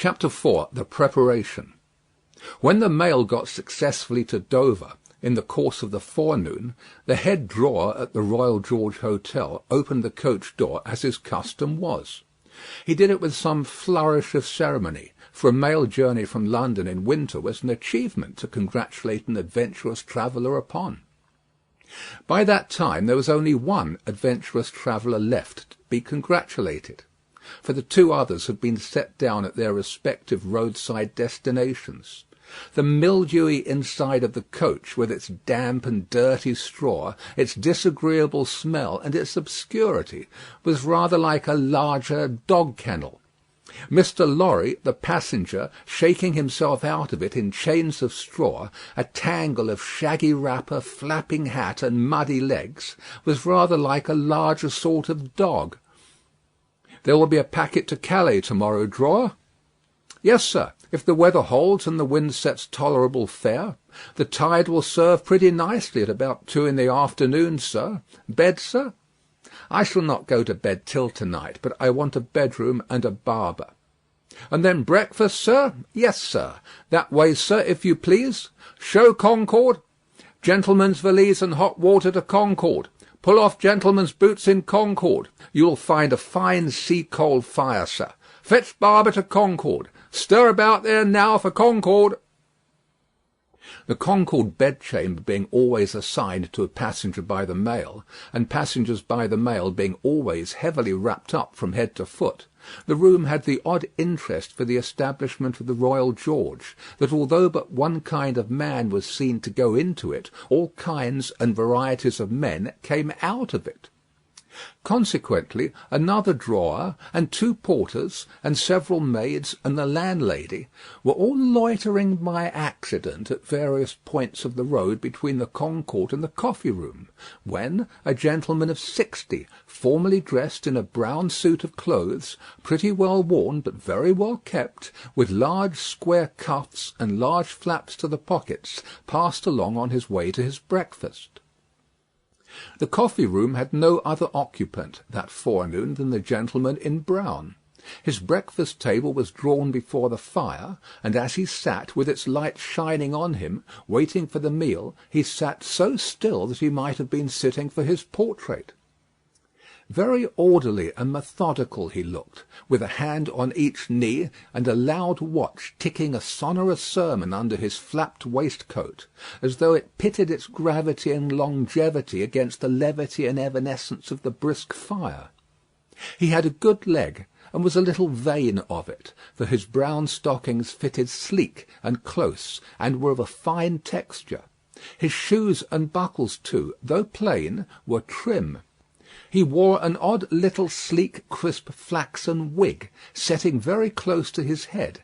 Chapter 4. The Preparation. When the mail got successfully to Dover, in the course of the forenoon, the head drawer at the Royal George Hotel opened the coach door as his custom was. He did it with some flourish of ceremony, for a mail journey from London in winter was an achievement to congratulate an adventurous traveller upon. By that time there was only one adventurous traveller left to be congratulated, for the two others had been set down at their respective roadside destinations. The mildewy inside of the coach, with its damp and dirty straw, its disagreeable smell, and its obscurity, was rather like a larger dog-kennel. Mr. Lorry, the passenger, shaking himself out of it in chains of straw, a tangle of shaggy wrapper, flapping hat, and muddy legs, was rather like a larger sort of dog. "There will be a packet to Calais to-morrow, drawer?" "Yes, sir, if the weather holds and the wind sets tolerable fair. The tide will serve pretty nicely at about 2 in the afternoon, sir. Bed, sir?" "I shall not go to bed till to-night, but I want a bedroom and a barber." "And then breakfast, sir?" "Yes, sir. That way, sir, if you please. Show Concord. Gentleman's valise and hot water to Concord. Pull off gentleman's boots in Concord. You will find a fine sea-coal fire, sir. Fetch barber to Concord. Stir about there now for Concord." The Concord bedchamber being always assigned to a passenger by the mail, and passengers by the mail being always heavily wrapped up from head to foot, the room had the odd interest for the establishment of the Royal George, that although but one kind of man was seen to go into it, all kinds and varieties of men came out of it. Consequently, another drawer, and 2 porters, and several maids, and the landlady, were all loitering by accident at various points of the road between the Concord and the coffee-room, when a gentleman of 60, formally dressed in a brown suit of clothes, pretty well worn but very well kept, with large square cuffs and large flaps to the pockets, passed along on his way to his breakfast. The coffee-room had no other occupant that forenoon than the gentleman in brown. His breakfast table was drawn before the fire, and as he sat, with its light shining on him, waiting for the meal, he sat so still that he might have been sitting for his portrait. Very orderly and methodical he looked, with a hand on each knee, and a loud watch ticking a sonorous sermon under his flapped waistcoat, as though it pitted its gravity and longevity against the levity and evanescence of the brisk fire. He had a good leg, and was a little vain of it, for his brown stockings fitted sleek and close, and were of a fine texture. His shoes and buckles, too, though plain, were trim. He wore an odd little sleek crisp flaxen wig, setting very close to his head,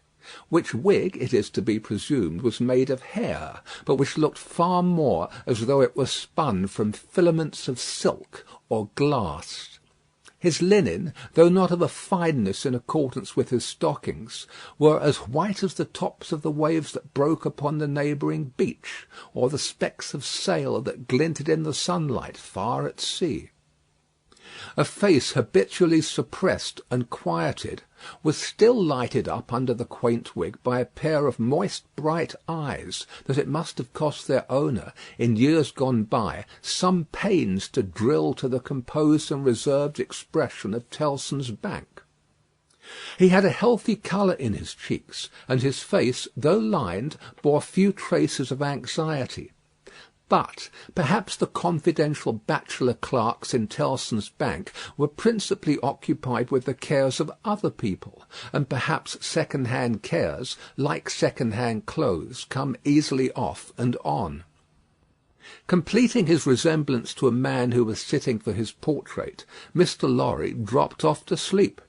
which wig, it is to be presumed, was made of hair, but which looked far more as though it were spun from filaments of silk or glass. His linen, though not of a fineness in accordance with his stockings, were as white as the tops of the waves that broke upon the neighbouring beach, or the specks of sail that glinted in the sunlight far at sea. A face habitually suppressed and quieted was still lighted up under the quaint wig by a pair of moist bright eyes that it must have cost their owner, in years gone by, some pains to drill to the composed and reserved expression of Tellson's Bank. He had a healthy colour in his cheeks, and his face, though lined, bore few traces of anxiety. But perhaps the confidential bachelor clerks in Tellson's Bank were principally occupied with the cares of other people, and perhaps second-hand cares, like second-hand clothes, come easily off and on. Completing his resemblance to a man who was sitting for his portrait, Mr. Lorry dropped off to sleep.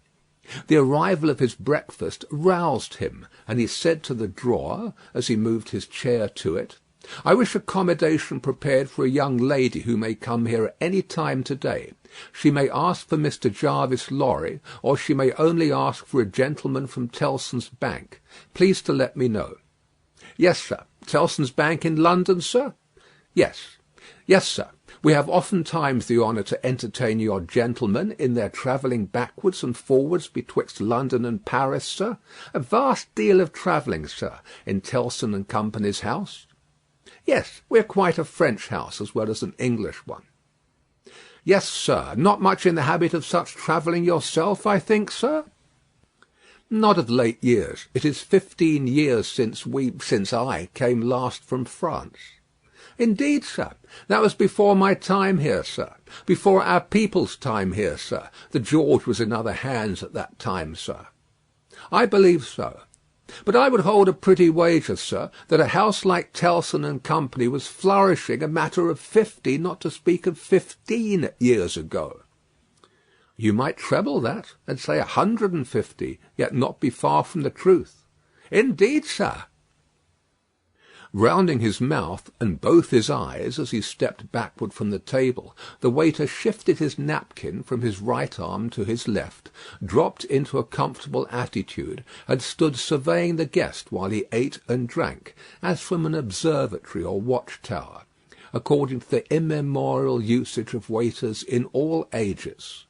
The arrival of his breakfast roused him, and he said to the drawer, as he moved his chair to it, "I wish accommodation prepared for a young lady who may come here at any time to-day. She may ask for Mr. Jarvis Lorry, or she may only ask for a gentleman from Tellson's Bank. Please to let me know." "Yes, sir. Tellson's Bank in London, sir?" "Yes. Yes, sir. We have oftentimes the honour to entertain your gentlemen in their travelling backwards and forwards betwixt London and Paris, sir. A vast deal of travelling, sir, in Tellson and Company's house. Yes, we are quite a French house as well as an English one. Yes, sir. Not much in the habit of such travelling yourself, I think, sir? Not of late years. It is 15 years since I came last from France. Indeed, sir. That was before my time here, sir. Before our people's time here, sir. The George was in other hands at that time, sir. I believe so. But I would hold a pretty wager, sir, that a house like Tellson and Company was flourishing a matter of 50, not to speak of 15 years ago. You might treble that, and say 150, yet not be far from the truth. Indeed, sir. Rounding his mouth and both his eyes as he stepped backward from the table, the waiter shifted his napkin from his right arm to his left, dropped into a comfortable attitude, and stood surveying the guest while he ate and drank, as from an observatory or watch-tower, according to the immemorial usage of waiters in all ages.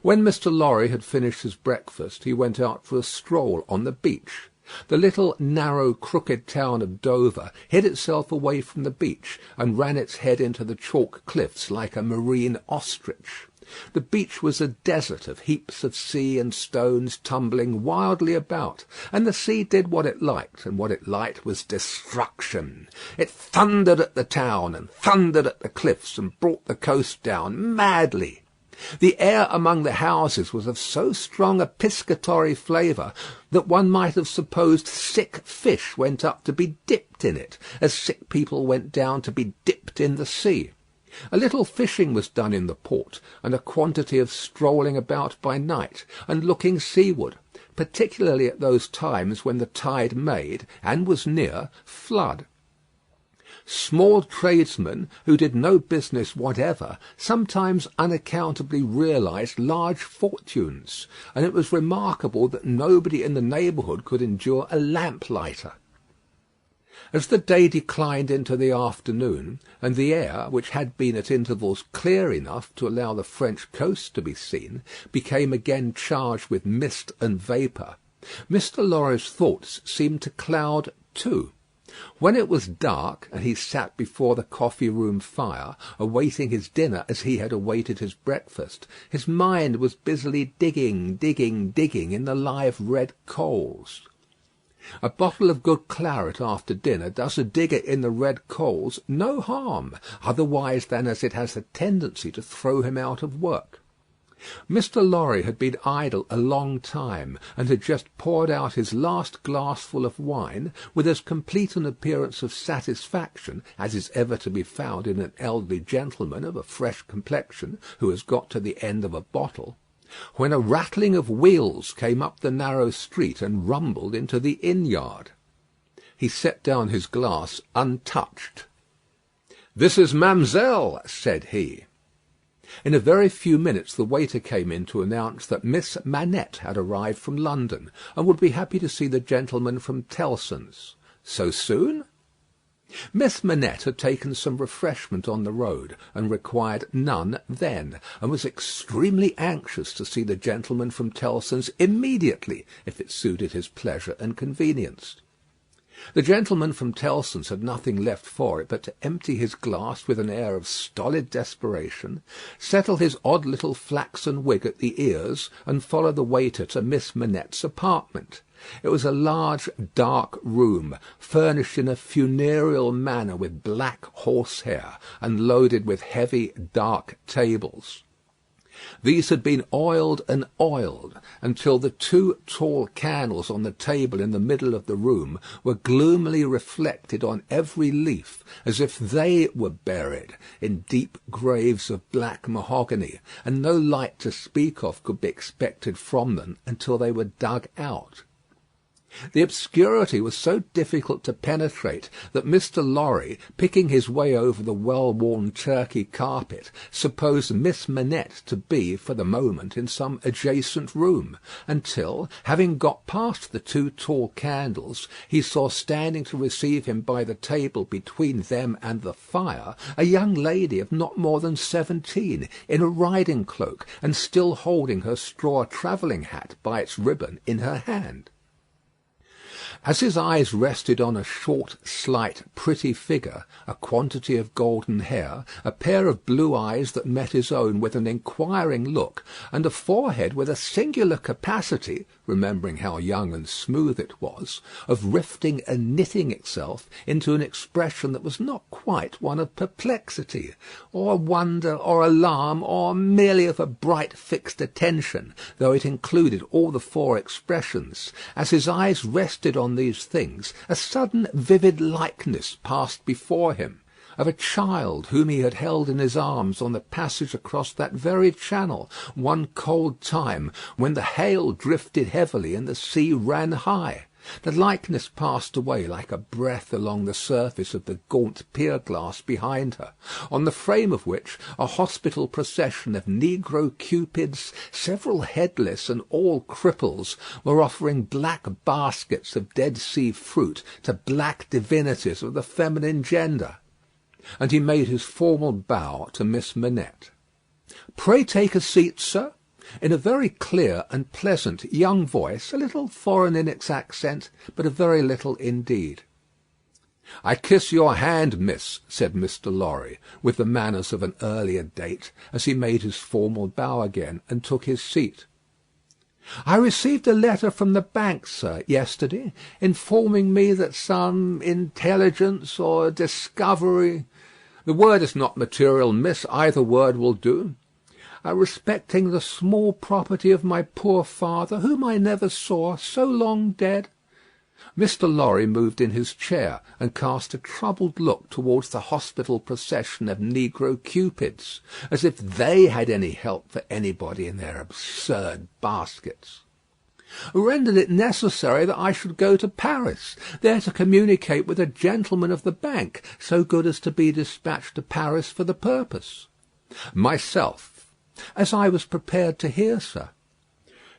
When Mr. Lorry had finished his breakfast, he went out for a stroll on the beach. The little narrow crooked town of Dover hid itself away from the beach, and ran its head into the chalk cliffs like a marine ostrich. The beach was a desert of heaps of sea and stones tumbling wildly about, and the sea did what it liked, and what it liked was destruction. It thundered at the town, and thundered at the cliffs, and brought the coast down madly. The air among the houses was of so strong a piscatory flavour that one might have supposed sick fish went up to be dipped in it, as sick people went down to be dipped in the sea. A little fishing was done in the port, and a quantity of strolling about by night, and looking seaward, particularly at those times when the tide made, and was near, flood. Small tradesmen, who did no business whatever, sometimes unaccountably realized large fortunes, and it was remarkable that nobody in the neighbourhood could endure a lamplighter. As the day declined into the afternoon, and the air, which had been at intervals clear enough to allow the French coast to be seen, became again charged with mist and vapour, Mr. Lorry's thoughts seemed to cloud too. When it was dark, and he sat before the coffee-room fire, awaiting his dinner as he had awaited his breakfast, his mind was busily digging in the live red coals. A bottle of good claret after dinner does a digger in the red coals no harm, otherwise than as it has a tendency to throw him out of work. Mr. Lorry had been idle a long time, and had just poured out his last glassful of wine with as complete an appearance of satisfaction as is ever to be found in an elderly gentleman of a fresh complexion who has got to the end of a bottle, when a rattling of wheels came up the narrow street and rumbled into the inn-yard. He set down his glass untouched. "This is Mamselle," said he. In a very few minutes the waiter came in to announce that Miss Manette had arrived from London, and would be happy to see the gentleman from Tellson's. So soon? Miss Manette had taken some refreshment on the road, and required none then, and was extremely anxious to see the gentleman from Tellson's immediately, if it suited his pleasure and convenience. The gentleman from Tellson's had nothing left for it but to empty his glass with an air of stolid desperation, settle his odd little flaxen wig at the ears, and follow the waiter to Miss Manette's apartment. It was a large dark room, furnished in a funereal manner with black horsehair, and loaded with heavy dark tables. These had been oiled and oiled, until the two tall candles on the table in the middle of the room were gloomily reflected on every leaf, as if they were buried in deep graves of black mahogany, and no light to speak of could be expected from them until they were dug out. The obscurity was so difficult to penetrate that Mr. Lorry, picking his way over the well-worn Turkey carpet, supposed Miss Manette to be, for the moment, in some adjacent room, until, having got past the two tall candles, he saw standing to receive him by the table between them and the fire, a young lady of not more than 17, in a riding cloak, and still holding her straw travelling hat by its ribbon in her hand. As his eyes rested on a short, slight, pretty figure, a quantity of golden hair, a pair of blue eyes that met his own with an inquiring look, and a forehead with a singular capacity, remembering how young and smooth it was, of rifting and knitting itself into an expression that was not quite one of perplexity, or wonder, or alarm, or merely of a bright fixed attention, though it included all the four expressions. As his eyes rested on these things, a sudden vivid likeness passed before him, of a child whom he had held in his arms on the passage across that very channel, one cold time, when the hail drifted heavily and the sea ran high. The likeness passed away like a breath along the surface of the gaunt pier-glass behind her, on the frame of which a hospital procession of negro cupids, several headless and all cripples, were offering black baskets of Dead Sea fruit to black divinities of the feminine gender. And he made his formal bow to Miss Manette. "Pray take a seat, sir," in a very clear and pleasant young voice, a little foreign in its accent, but a very little indeed. "I kiss your hand, miss," said Mr. Lorry, with the manners of an earlier date, as he made his formal bow again, and took his seat. "I received a letter from the bank, sir, yesterday, informing me that some intelligence or discovery—" "The word is not material, miss. Either word will do." "Respecting the small property of my poor father, whom I never saw, so long dead." Mr. Lorry moved in his chair, and cast a troubled look towards the hospital procession of negro cupids, as if they had any help for anybody in their absurd baskets. "Rendered it necessary that I should go to Paris, there to communicate with a gentleman of the bank, so good as to be dispatched to Paris for the purpose." "Myself, as I was prepared to hear, sir."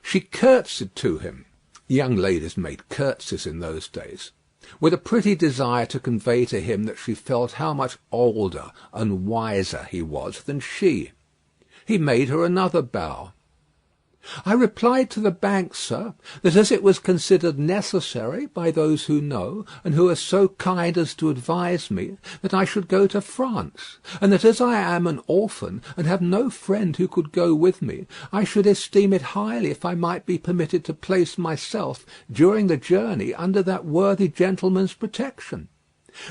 She curtsied to him. Young ladies made curtsies in those days, with a pretty desire to convey to him that she felt how much older and wiser he was than she. He made her another bow. "I replied to the bank, sir, that as it was considered necessary by those who know, and who are so kind as to advise me, that I should go to France, and that as I am an orphan, and have no friend who could go with me, I should esteem it highly if I might be permitted to place myself, during the journey, under that worthy gentleman's protection.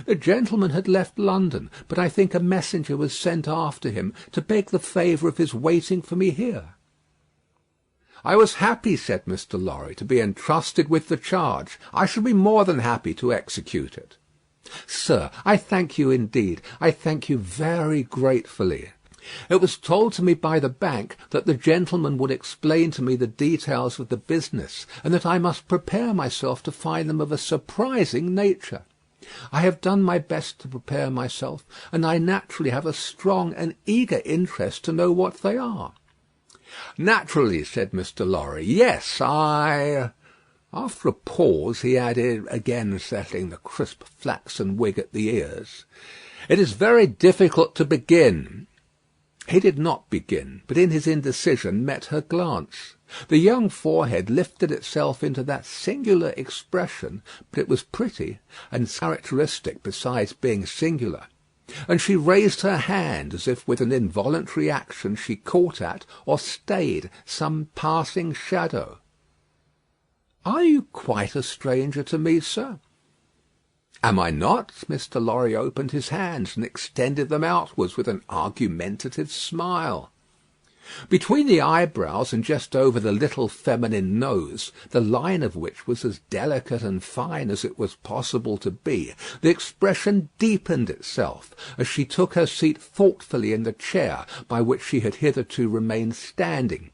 The gentleman had left London, but I think a messenger was sent after him to beg the favour of his waiting for me here." "I was happy," said Mr. Lorry, "to be entrusted with the charge. I shall be more than happy to execute it." "Sir, I thank you indeed. I thank you very gratefully. It was told to me by the bank that the gentleman would explain to me the details of the business, and that I must prepare myself to find them of a surprising nature. I have done my best to prepare myself, and I naturally have a strong and eager interest to know what they are." "Naturally," said Mr. Lorry. "Yes, I—" After a pause, he added, again settling the crisp flaxen wig at the ears, "It is very difficult to begin." He did not begin, but in his indecision met her glance. The young forehead lifted itself into that singular expression, but it was pretty, and characteristic besides being singular. And she raised her hand, as if with an involuntary action she caught at, or stayed, some passing shadow. "Are you quite a stranger to me, sir?" "Am I not?" Mr. Lorry opened his hands and extended them outwards with an argumentative smile. Between the eyebrows and just over the little feminine nose, the line of which was as delicate and fine as it was possible to be, the expression deepened itself as she took her seat thoughtfully in the chair by which she had hitherto remained standing.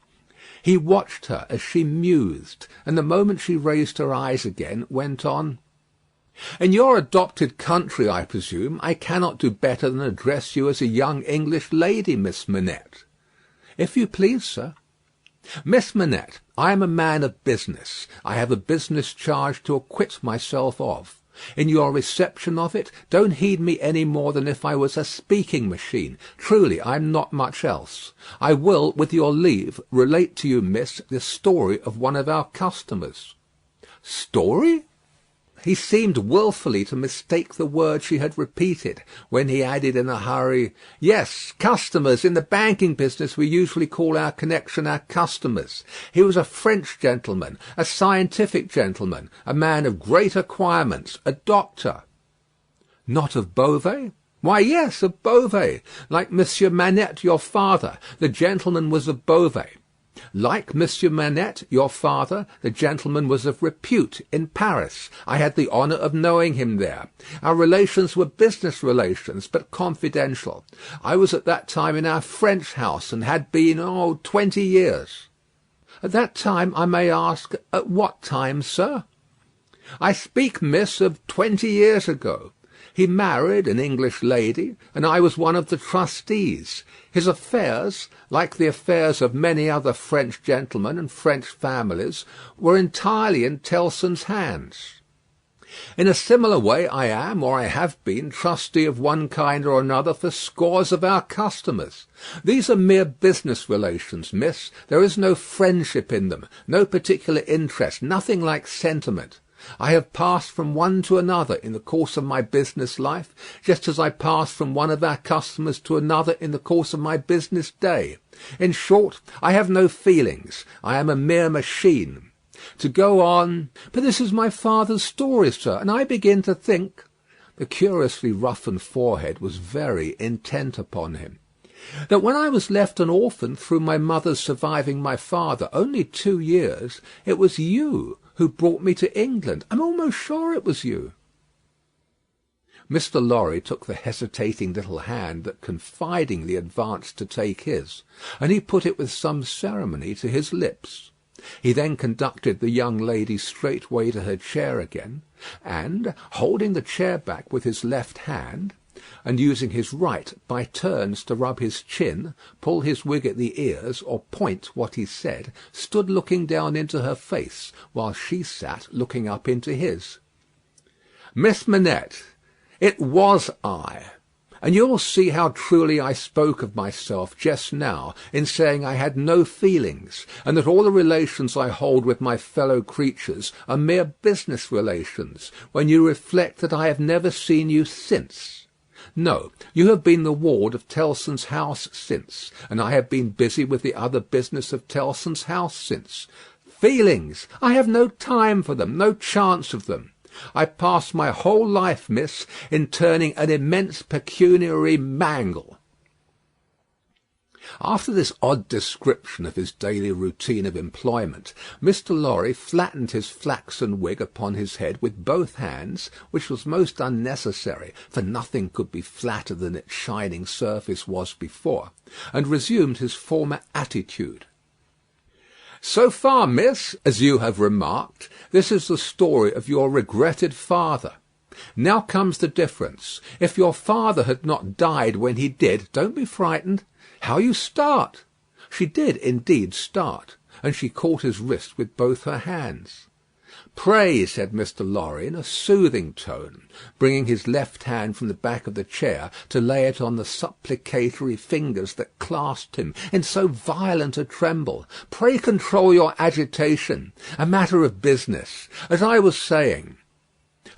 He watched her as she mused, and the moment she raised her eyes again, went on: "In your adopted country, I presume, I cannot do better than address you as a young English lady, Miss Manette." "If you please, sir." "Miss Manette, I am a man of business. I have a business charge to acquit myself of. In your reception of it, don't heed me any more than if I was a speaking machine. Truly, I am not much else. I will, with your leave, relate to you, miss, the story of one of our customers." "Story?" He seemed wilfully to mistake the word she had repeated, when he added in a hurry: "Yes, customers. In the banking business we usually call our connection our customers. He was a French gentleman, a scientific gentleman, a man of great acquirements, a doctor." "Not of Beauvais?" "Why, yes, of Beauvais. Like Monsieur Manette, your father, the gentleman was of Beauvais. Like Monsieur Manette, your father, the gentleman was of repute in Paris. I had the honour of knowing him there. Our relations were business relations, but confidential. I was at that time in our French house, and had been, 20 years." "At that time, I may ask, at what time, sir?" "I speak, miss, of 20 years ago. He married an English lady, and I was one of the trustees. His affairs, like the affairs of many other French gentlemen and French families, were entirely in Tellson's hands. In a similar way I am, or I have been, trustee of one kind or another for scores of our customers. These are mere business relations, miss. There is no friendship in them, no particular interest, nothing like sentiment. I have passed from one to another in the course of my business life, just as I passed from one of our customers to another in the course of my business day. In short, I have no feelings. I am a mere machine. To go on. But this is my father's story, sir, and I begin to think—" The curiously roughened forehead was very intent upon him. "That when I was left an orphan through my mother's surviving my father only 2 years, it was you who brought me to England. I'm almost sure it was you." Mr. Lorry took the hesitating little hand that confidingly advanced to take his, and he put it with some ceremony to his lips. He then conducted the young lady straightway to her chair again, and, holding the chair back with his left hand, and using his right by turns to rub his chin, pull his wig at the ears, or point what he said, stood looking down into her face, while she sat looking up into his. "Miss Manette, it was I. And you will see how truly I spoke of myself just now in saying I had no feelings, and that all the relations I hold with my fellow creatures are mere business relations, when you reflect that I have never seen you since. No, you have been the ward of Tellson's house since, and I have been busy with the other business of Tellson's house since. Feelings! I have no time for them, no chance of them. I pass my whole life, miss, in turning an immense pecuniary mangle." After this odd description of his daily routine of employment, Mr. Lorry flattened his flaxen wig upon his head with both hands, which was most unnecessary, for nothing could be flatter than its shining surface was before, and resumed his former attitude. "So far, miss, as you have remarked, this is the story of your regretted father. Now comes the difference. If your father had not died when he did, don't be frightened. How you start!" She did indeed start, and she caught his wrist with both her hands. "Pray," said Mr. Lorry, in a soothing tone, bringing his left hand from the back of the chair to lay it on the supplicatory fingers that clasped him in so violent a tremble, "pray control your agitation. A matter of business. As I was saying—"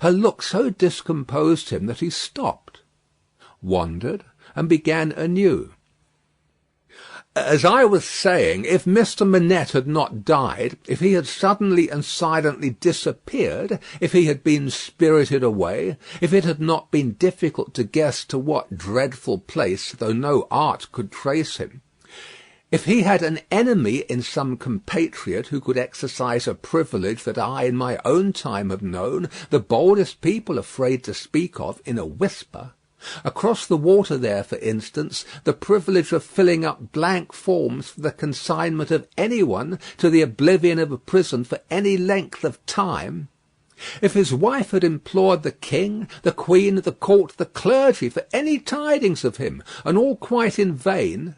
Her look so discomposed him that he stopped, wondered, and began anew. "As I was saying, if Mr. Manette had not died, if he had suddenly and silently disappeared, if he had been spirited away, if it had not been difficult to guess to what dreadful place, though no art could trace him, if he had an enemy in some compatriot who could exercise a privilege that I in my own time have known, the boldest people afraid to speak of in a whisper, Across the water there, for instance, the privilege of filling up blank forms for the consignment of anyone to the oblivion of a prison for any length of time. If his wife had implored the king, the queen, the court, the clergy for any tidings of him, and all quite in vain,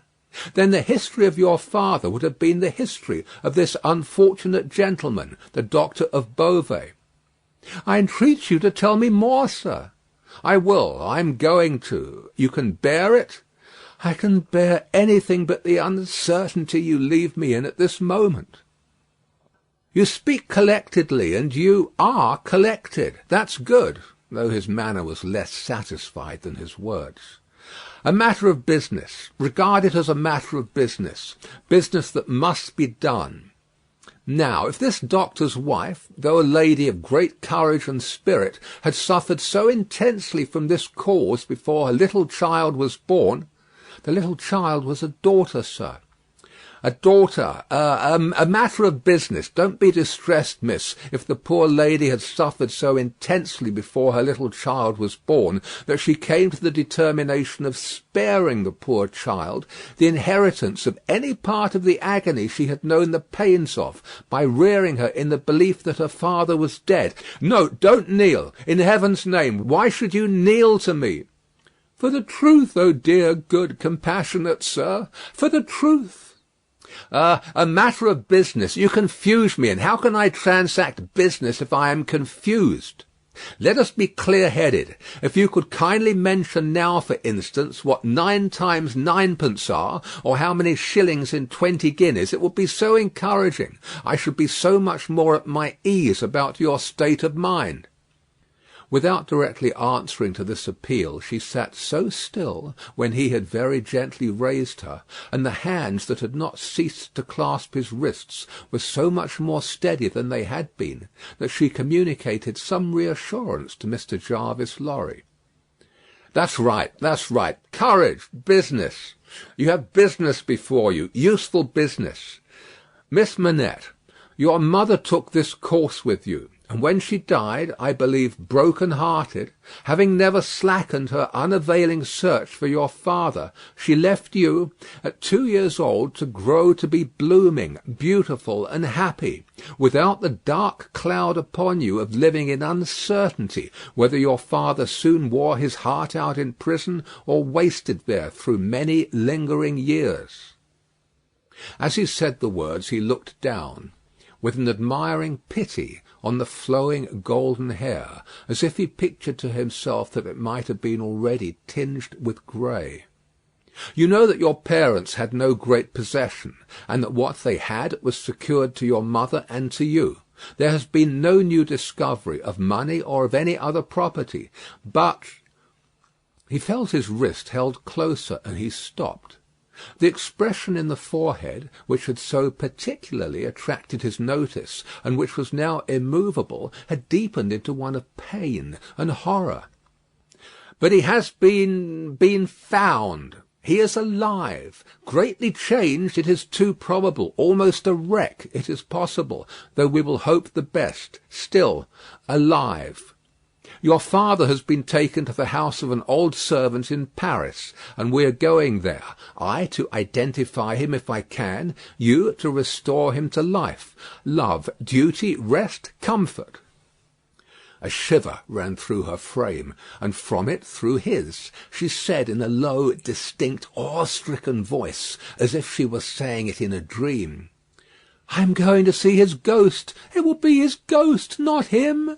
then the history of your father would have been the history of this unfortunate gentleman, the doctor of Beauvais. I entreat you to tell me more, sir. I will. I am going to. You can bear it? I can bear anything but the uncertainty you leave me in at this moment. You speak collectedly, and you are collected. That's good, though his manner was less satisfied than his words. A matter of business. Regard it as a matter of business. Business that must be done. Now, if this doctor's wife, though a lady of great courage and spirit, had suffered so intensely from this cause before her little child was born, the little child was a daughter, sir. A daughter, a matter of business. Don't be distressed, miss, if the poor lady had suffered so intensely before her little child was born that she came to the determination of sparing the poor child the inheritance of any part of the agony she had known the pains of, by rearing her in the belief that her father was dead. No, don't kneel. In heaven's name, why should you kneel to me? For the truth, oh dear, good, compassionate sir, for the truth. A matter of business. You confuse me, and how can I transact business if I am confused? Let us be clear-headed. If you could kindly mention now, for instance, what 9 times 9pence are, or how many shillings in 20 guineas, it would be so encouraging. I should be so much more at my ease about your state of mind. Without directly answering to this appeal, she sat so still when he had very gently raised her, and the hands that had not ceased to clasp his wrists were so much more steady than they had been, that she communicated some reassurance to Mr. Jarvis Lorry. That's right, that's right. Courage, business. You have business before you, useful business. Miss Manette, your mother took this course with you. And when she died, I believe broken-hearted, having never slackened her unavailing search for your father, she left you, at 2 years old, to grow to be blooming, beautiful, and happy, without the dark cloud upon you of living in uncertainty whether your father soon wore his heart out in prison or wasted there through many lingering years. As he said the words, he looked down, with an admiring pity, on the flowing golden hair, as if he pictured to himself that it might have been already tinged with grey. You know that your parents had no great possession, and that what they had was secured to your mother and to you. There has been no new discovery of money or of any other property, but—" He felt his wrist held closer, and he stopped. The expression in the forehead, which had so particularly attracted his notice, and which was now immovable, had deepened into one of pain and horror. "But he has been found. He is alive. Greatly changed, it is too probable. Almost a wreck, it is possible, though we will hope the best. Still, alive. Your father has been taken to the house of an old servant in Paris, and we are going there, I to identify him if I can, you to restore him to life. Love, duty, rest, comfort." A shiver ran through her frame, and from it through his. She said in a low, distinct, awe-stricken voice, as if she were saying it in a dream, "I am going to see his ghost. It will be his ghost, not him."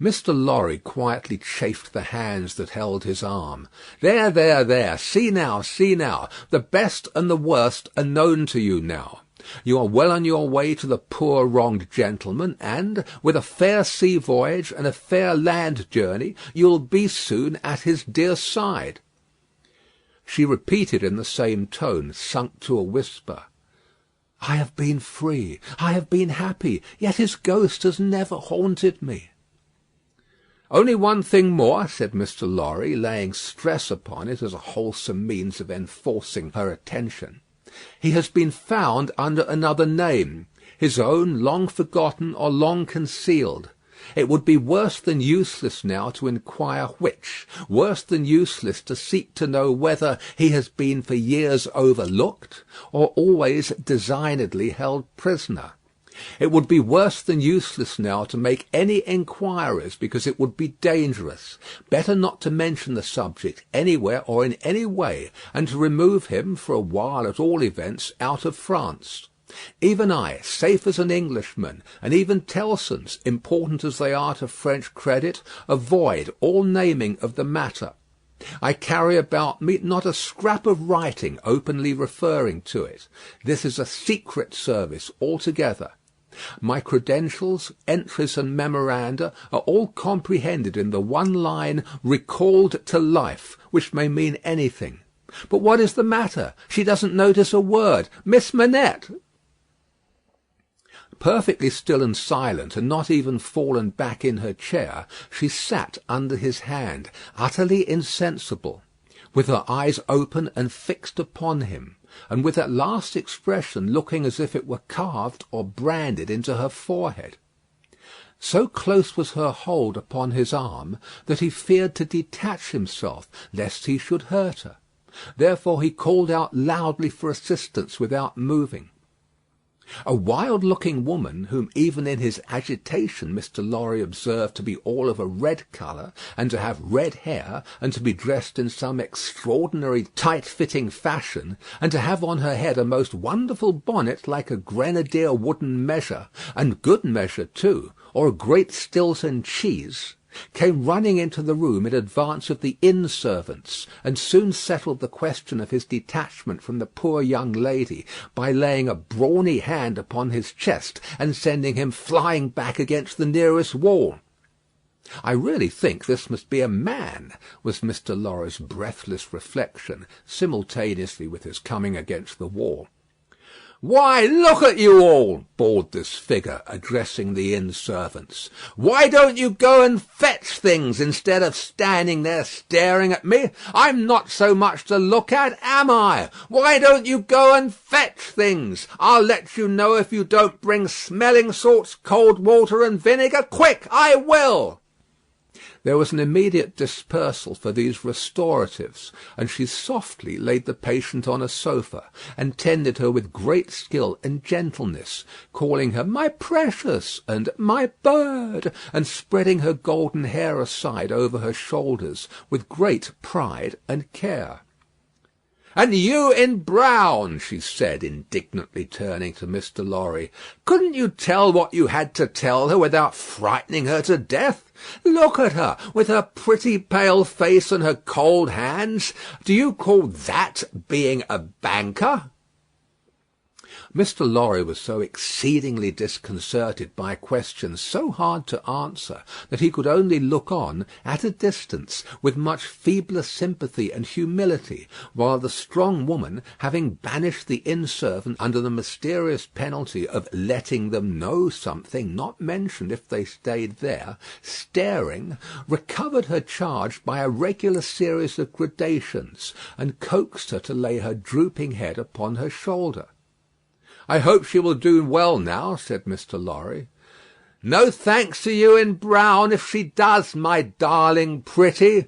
Mr. Lorry quietly chafed the hands that held his arm. "There, there, there. See now, see now. The best and the worst are known to you now. You are well on your way to the poor wronged gentleman, and, with a fair sea voyage and a fair land journey, you will be soon at his dear side." She repeated in the same tone, sunk to a whisper, "I have been free. I have been happy. Yet his ghost has never haunted me." "Only one thing more," said Mr. Lorry, laying stress upon it as a wholesome means of enforcing her attention. "He has been found under another name, his own long forgotten or long concealed. It would be worse than useless now to inquire which, worse than useless to seek to know whether he has been for years overlooked, or always designedly held prisoner. It would be worse than useless now to make any inquiries, because it would be dangerous. Better not to mention the subject anywhere or in any way, and to remove him, for a while at all events, out of France. Even I, safe as an Englishman, and even Tellson's, important as they are to French credit, avoid all naming of the matter. I carry about me not a scrap of writing openly referring to it. This is a secret service altogether. My credentials, entries, and memoranda are all comprehended in the one line, "recalled to life," which may mean anything. But what is the matter? She doesn't notice a word. Miss Manette! Perfectly still and silent, and not even fallen back in her chair, she sat under his hand, utterly insensible, with her eyes open and fixed upon him, and with that last expression looking as if it were carved or branded into her forehead. So close was her hold upon his arm that he feared to detach himself lest he should hurt her. Therefore he called out loudly for assistance without moving. A wild-looking woman, whom even in his agitation Mr. Lorry observed to be all of a red colour, and to have red hair, and to be dressed in some extraordinary tight-fitting fashion, and to have on her head a most wonderful bonnet like a grenadier wooden measure, and good measure too, or a great Stilton cheese, came running into the room in advance of the inn-servants, and soon settled the question of his detachment from the poor young lady by laying a brawny hand upon his chest and sending him flying back against the nearest wall. "I really think this must be a man," was Mr. Lorry's breathless reflection, simultaneously with his coming against the wall. "Why, look at you all!" bawled this figure, addressing the inn-servants. "Why don't you go and fetch things instead of standing there staring at me? I'm not so much to look at, am I? Why don't you go and fetch things? I'll let you know if you don't bring smelling salts, cold water, and vinegar. Quick, I will!" There was an immediate dispersal for these restoratives, and she softly laid the patient on a sofa, and tended her with great skill and gentleness, calling her "my precious" and "my bird," and spreading her golden hair aside over her shoulders with great pride and care. "And you in brown," she said, indignantly turning to Mr. Lorry. "Couldn't you tell what you had to tell her without frightening her to death? Look at her, with her pretty pale face and her cold hands. Do you call that being a banker?" Mr. Lorry was so exceedingly disconcerted by questions so hard to answer that he could only look on at a distance with much feebler sympathy and humility, while the strong woman, having banished the inn-servant under the mysterious penalty of letting them know something not mentioned if they stayed there, staring, recovered her charge by a regular series of gradations, and coaxed her to lay her drooping head upon her shoulder. "I hope she will do well now," said Mr. Lorry. "No thanks to you in brown if she does, my darling pretty."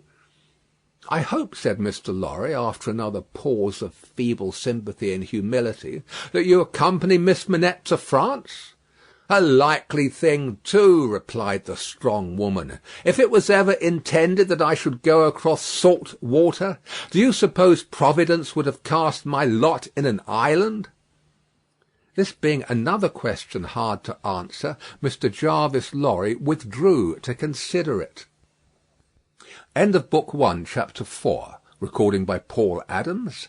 "I hope," said Mr. Lorry, after another pause of feeble sympathy and humility, "that you accompany Miss Manette to France?" "A likely thing, too," replied the strong woman. "If it was ever intended that I should go across salt water, do you suppose Providence would have cast my lot in an island?" This being another question hard to answer, Mr. Jarvis Lorry withdrew to consider it. End of Book 1, Chapter 4. Recording by Paul Adams.